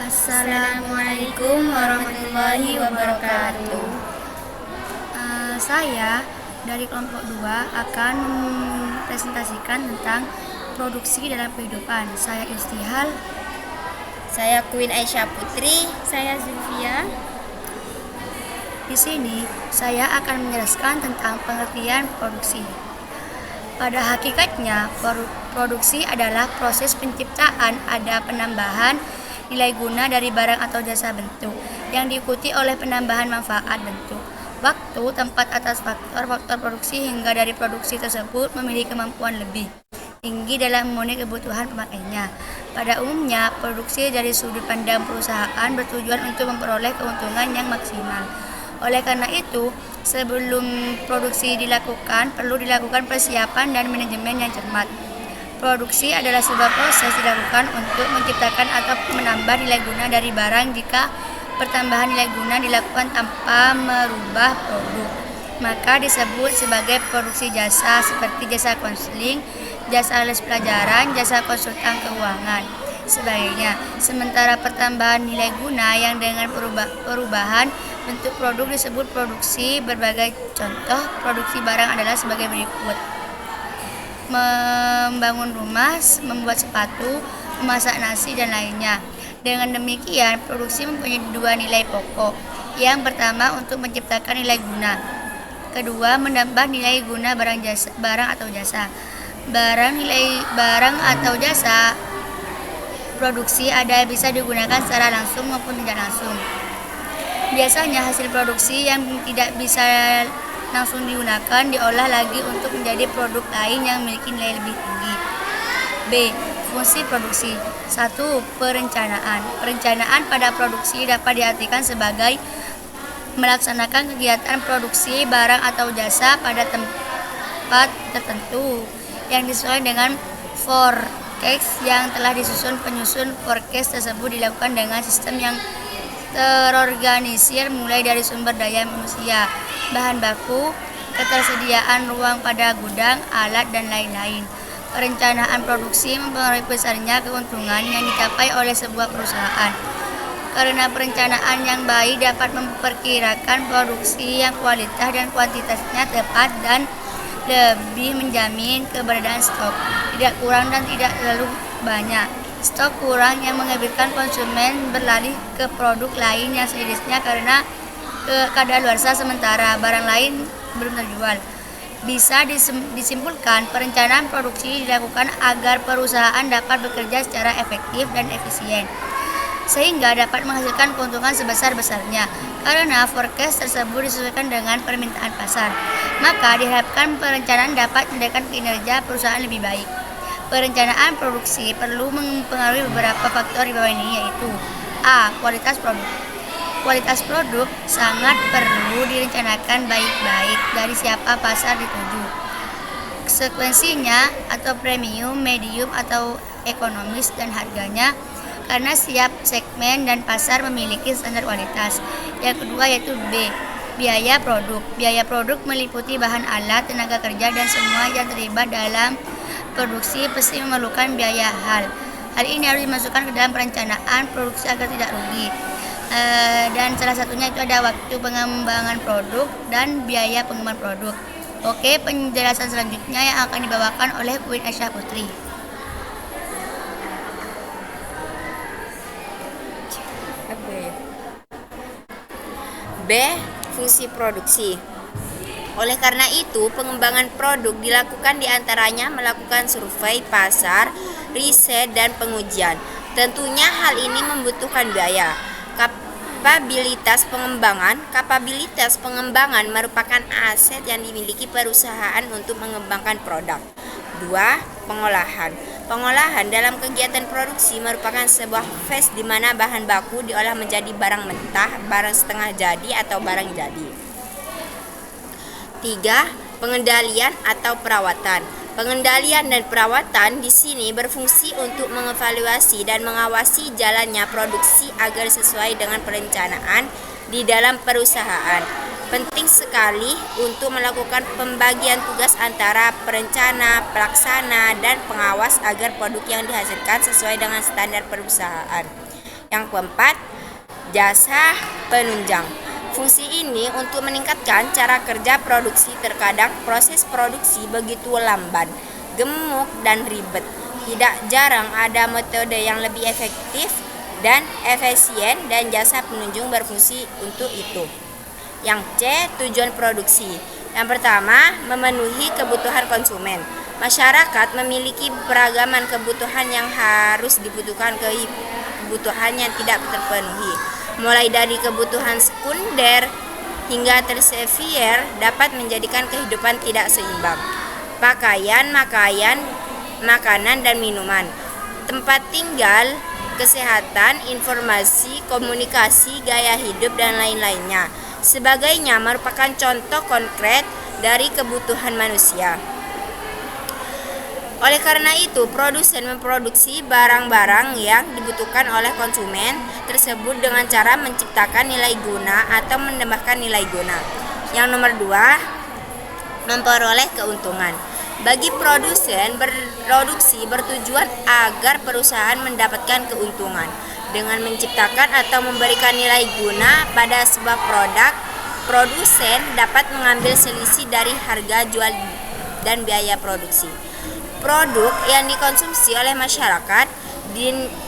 Assalamualaikum warahmatullahi wabarakatuh. Saya dari kelompok 2 akan mempresentasikan tentang produksi dalam kehidupan. Saya Istihal. Saya Queen Aisyah Putri. Saya Zulfia. Di sini saya akan menjelaskan tentang pengertian produksi. Pada hakikatnya, produksi adalah proses penciptaan ada penambahan nilai guna dari barang atau jasa bentuk yang diikuti oleh penambahan manfaat bentuk, waktu, tempat atas faktor produksi hingga dari produksi tersebut memiliki kemampuan lebih tinggi dalam memenuhi kebutuhan pemakainya. Pada umumnya, produksi dari sudut pandang perusahaan bertujuan untuk memperoleh keuntungan yang maksimal. Oleh karena itu, sebelum produksi dilakukan, perlu dilakukan persiapan dan manajemen yang cermat. Produksi adalah sebuah proses dilakukan untuk menciptakan atau menambah nilai guna dari barang. Jika pertambahan nilai guna dilakukan tanpa merubah produk, maka disebut sebagai produksi jasa, seperti jasa konseling, jasa les pelajaran, jasa konsultan keuangan, sebagainya. Sementara pertambahan nilai guna yang dengan perubahan bentuk produk disebut produksi. Berbagai contoh produksi barang adalah sebagai berikut: membangun rumah, membuat sepatu, memasak nasi, dan lainnya. Dengan demikian, produksi mempunyai dua nilai pokok. Yang pertama, untuk menciptakan nilai guna. Kedua, menambah nilai guna barang atau jasa. Barang atau jasa produksi ada bisa digunakan secara langsung maupun tidak langsung. Biasanya hasil produksi yang tidak bisa langsung digunakan diolah lagi untuk menjadi produk lain yang memiliki nilai lebih tinggi. B. Fungsi produksi. 1. Perencanaan. Perencanaan pada produksi dapat diartikan sebagai melaksanakan kegiatan produksi barang atau jasa pada tempat tertentu yang disesuaikan dengan forecast yang telah disusun. Penyusun forecast tersebut dilakukan dengan sistem yang terorganisir, mulai dari sumber daya manusia, bahan baku, ketersediaan ruang pada gudang, alat, dan lain-lain. Perencanaan produksi mempengaruhi besarnya keuntungan yang dicapai oleh sebuah perusahaan. Karena perencanaan yang baik dapat memperkirakan produksi yang kualitas dan kuantitasnya tepat dan lebih menjamin keberadaan stok tidak kurang dan tidak terlalu banyak. Stok kurang yang mengakibatkan konsumen beralih ke produk lain yang sejenisnya karena kadaluarsa sementara barang lain belum terjual. Bisa disimpulkan, perencanaan produksi dilakukan agar perusahaan dapat bekerja secara efektif dan efisien, sehingga dapat menghasilkan keuntungan sebesar-besarnya. Karena forecast tersebut disesuaikan dengan permintaan pasar, maka diharapkan perencanaan dapat meningkatkan kinerja perusahaan lebih baik. Perencanaan produksi perlu mempengaruhi beberapa faktor di bawah ini, yaitu: A. Kualitas produk. Kualitas produk sangat perlu direncanakan baik-baik dari siapa pasar dituju, sekuensinya atau premium, medium, atau ekonomis, dan harganya, karena setiap segmen dan pasar memiliki standar kualitas. Yang kedua yaitu B. Biaya produk. Biaya produk meliputi bahan alat, tenaga kerja, dan semua yang terlibat dalam produksi pasti memerlukan biaya. Hal ini harus dimasukkan ke dalam perencanaan produksi agar tidak rugi. Dan salah satunya itu ada waktu pengembangan produk dan biaya pengembangan produk. Oke, penjelasan selanjutnya yang akan dibawakan oleh Queen Aisyah Putri. B. Fungsi produksi. Oleh karena itu, pengembangan produk dilakukan diantaranya melakukan survei pasar, riset, dan pengujian. Tentunya hal ini membutuhkan biaya. Kapabilitas pengembangan merupakan aset yang dimiliki perusahaan untuk mengembangkan produk. 2. Pengolahan. Pengolahan dalam kegiatan produksi merupakan sebuah fase di mana bahan baku diolah menjadi barang mentah, barang setengah jadi, atau barang jadi. 3. Pengendalian atau perawatan. Pengendalian dan perawatan di sini berfungsi untuk mengevaluasi dan mengawasi jalannya produksi agar sesuai dengan perencanaan di dalam perusahaan. Penting sekali untuk melakukan pembagian tugas antara perencana, pelaksana, dan pengawas agar produk yang dihasilkan sesuai dengan standar perusahaan. Yang keempat, jasa penunjang. Fungsi ini untuk meningkatkan cara kerja produksi. Terkadang proses produksi begitu lamban, gemuk, dan ribet. Tidak jarang ada metode yang lebih efektif dan efisien dan jasa penunjang berfungsi untuk itu. Yang C, tujuan produksi. Yang pertama, memenuhi kebutuhan konsumen. Masyarakat memiliki beragaman kebutuhan yang harus dibutuhkan kebutuhan yang tidak terpenuhi. Mulai dari kebutuhan sekunder hingga tersier dapat menjadikan kehidupan tidak seimbang. Pakaian, makanan dan minuman, tempat tinggal, kesehatan, informasi, komunikasi, gaya hidup, dan lain-lainnya. Sebagainya merupakan contoh konkret dari kebutuhan manusia. Oleh karena itu, produsen memproduksi barang-barang yang dibutuhkan oleh konsumen tersebut dengan cara menciptakan nilai guna atau menambahkan nilai guna. Yang nomor 2, memperoleh keuntungan. Bagi produsen, berproduksi bertujuan agar perusahaan mendapatkan keuntungan. Dengan menciptakan atau memberikan nilai guna pada sebuah produk, produsen dapat mengambil selisih dari harga jual dan biaya produksi. Produk yang dikonsumsi oleh masyarakat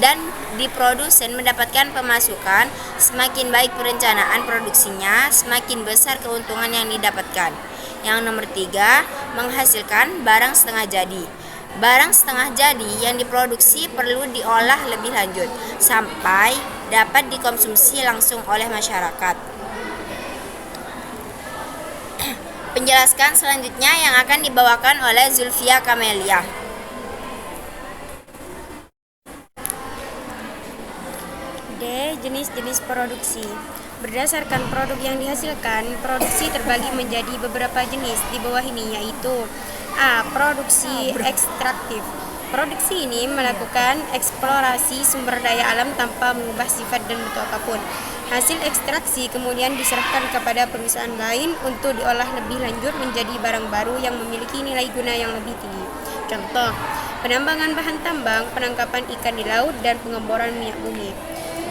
dan di produsen mendapatkan pemasukan. Semakin baik perencanaan produksinya, semakin besar keuntungan yang didapatkan. Yang nomor 3, menghasilkan barang setengah jadi. Barang setengah jadi yang diproduksi perlu diolah lebih lanjut sampai dapat dikonsumsi langsung oleh masyarakat. Penjelasan selanjutnya yang akan dibawakan oleh Zulfia Kamelia. D. Jenis-jenis produksi. Berdasarkan produk yang dihasilkan, produksi terbagi menjadi beberapa jenis di bawah ini, yaitu A. Produksi ekstraktif. Produksi ini melakukan eksplorasi sumber daya alam tanpa mengubah sifat dan bentuk apapun. Hasil ekstraksi kemudian diserahkan kepada perusahaan lain untuk diolah lebih lanjut menjadi barang baru yang memiliki nilai guna yang lebih tinggi. Contoh, penambangan bahan tambang, penangkapan ikan di laut, dan pengeboran minyak bumi.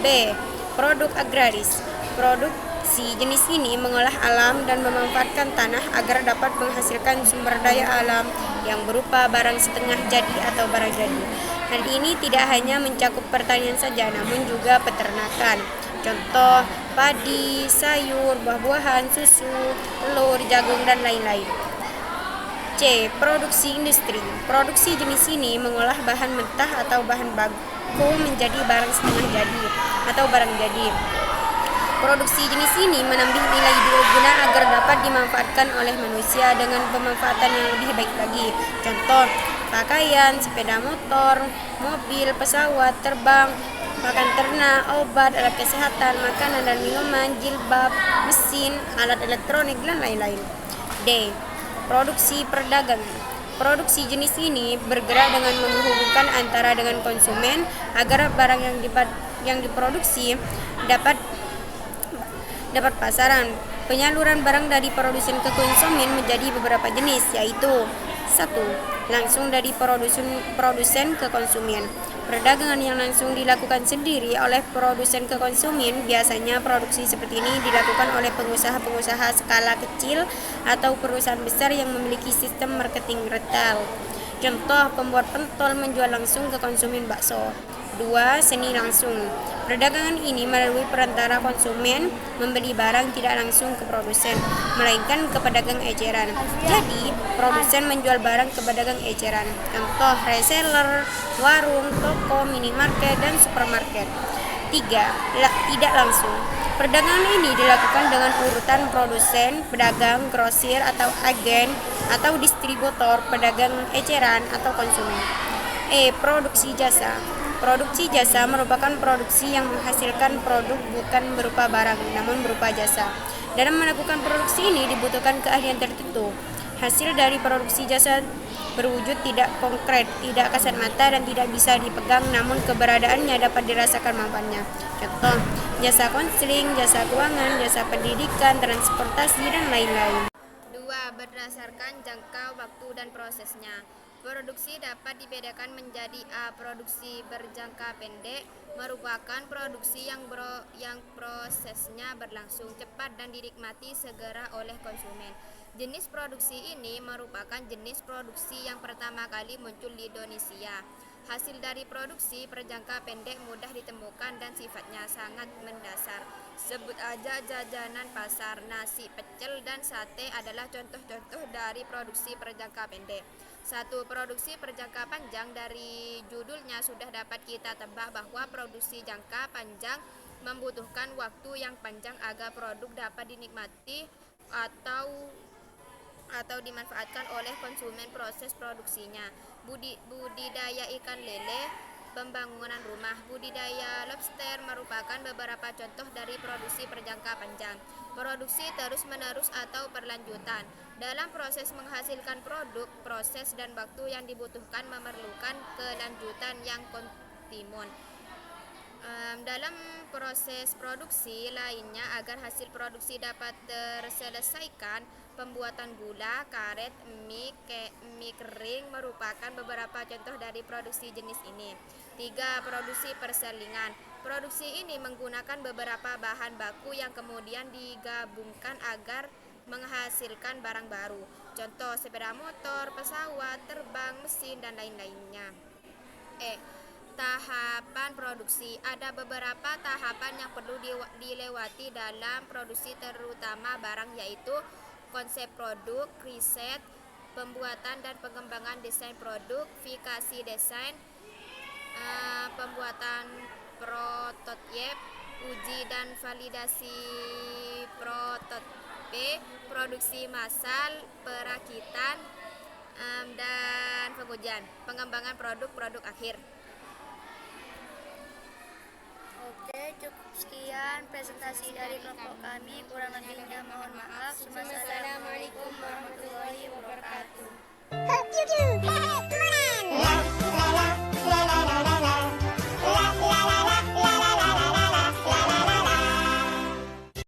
B. Produk agraris. Produksi jenis ini mengolah alam dan memanfaatkan tanah agar dapat menghasilkan sumber daya alam yang berupa barang setengah jadi atau barang jadi. Hal ini tidak hanya mencakup pertanian saja, namun juga peternakan. Contoh, padi, sayur, buah-buahan, susu, telur, jagung, dan lain-lain. C. Produksi industri. Produksi jenis ini mengolah bahan mentah atau bahan baku menjadi barang setengah jadi atau barang jadi. Produksi jenis ini menambah nilai guna agar dapat dimanfaatkan oleh manusia dengan pemanfaatan yang lebih baik lagi. Contoh, pakaian, sepeda motor, mobil, pesawat terbang, pakan ternak, obat, alat kesehatan, makanan dan minuman, jilbab, mesin, alat elektronik, dan lain-lain. D. Produksi perdagangan. Produksi jenis ini bergerak dengan menghubungkan antara dengan konsumen agar barang yang diproduksi dapat pasaran. Penyaluran barang dari produsen ke konsumen menjadi beberapa jenis, yaitu 1. Langsung dari produsen ke konsumen. Perdagangan yang langsung dilakukan sendiri oleh produsen ke konsumen. Biasanya produksi seperti ini dilakukan oleh pengusaha-pengusaha skala kecil atau perusahaan besar yang memiliki sistem marketing retail. Contoh, pembuat pentol menjual langsung ke konsumen bakso. 2. Seni langsung. Perdagangan ini melalui perantara konsumen membeli barang tidak langsung ke produsen, melainkan ke pedagang eceran. Jadi, produsen menjual barang ke pedagang eceran. Contoh, reseller, warung, toko, minimarket, dan supermarket. 3. Tidak langsung. Perdagangan ini dilakukan dengan urutan produsen, pedagang, grosir atau agen, atau distributor, pedagang eceran, atau konsumen. E. Produksi jasa. Produksi jasa merupakan produksi yang menghasilkan produk bukan berupa barang, namun berupa jasa. Dalam melakukan produksi ini dibutuhkan keahlian tertentu. Hasil dari produksi jasa berwujud tidak konkret, tidak kasat mata, dan tidak bisa dipegang, namun keberadaannya dapat dirasakan manfaatnya. Contoh, jasa konseling, jasa keuangan, jasa pendidikan, transportasi, dan lain-lain. 2. Berdasarkan jangka waktu dan prosesnya. Produksi dapat dibedakan menjadi A. Produksi berjangka pendek merupakan produksi yang prosesnya berlangsung cepat dan dinikmati segera oleh konsumen. Jenis produksi ini merupakan jenis produksi yang pertama kali muncul di Indonesia. Hasil dari produksi berjangka pendek mudah ditemukan dan sifatnya sangat mendasar. Sebut aja jajanan pasar, nasi, pecel, dan sate adalah contoh-contoh dari produksi berjangka pendek. Satu produksi berjangka panjang, dari judulnya sudah dapat kita tebak bahwa produksi jangka panjang membutuhkan waktu yang panjang agar produk dapat dinikmati atau dimanfaatkan oleh konsumen. Proses produksinya: budidaya ikan lele, pembangunan rumah, budidaya lobster merupakan beberapa contoh dari produksi berjangka panjang. Produksi terus-menerus atau berlanjutan. Dalam proses menghasilkan produk, proses dan waktu yang dibutuhkan memerlukan kelanjutan yang kontinu. Dalam proses produksi lainnya, agar hasil produksi dapat terselesaikan, pembuatan gula, karet, mie kering merupakan beberapa contoh dari produksi jenis ini. 3. Produksi perselingan. Produksi ini menggunakan beberapa bahan baku yang kemudian digabungkan agar menghasilkan barang baru. Contoh: sepeda motor, pesawat terbang, mesin, dan lain-lainnya. Tahapan produksi. Ada beberapa tahapan yang perlu dilewati dalam produksi, terutama barang, yaitu konsep produk, riset, pembuatan dan pengembangan desain produk, fikasi desain, pembuatan prototipe, uji dan validasi prototipe, produksi massal, perakitan, dan pengujian, pengembangan produk akhir. Oke, cukup sekian presentasi dari kelompok kami. Kurang lebihnya mohon maaf. Wassalamualaikum warahmatullahi wabarakatuh.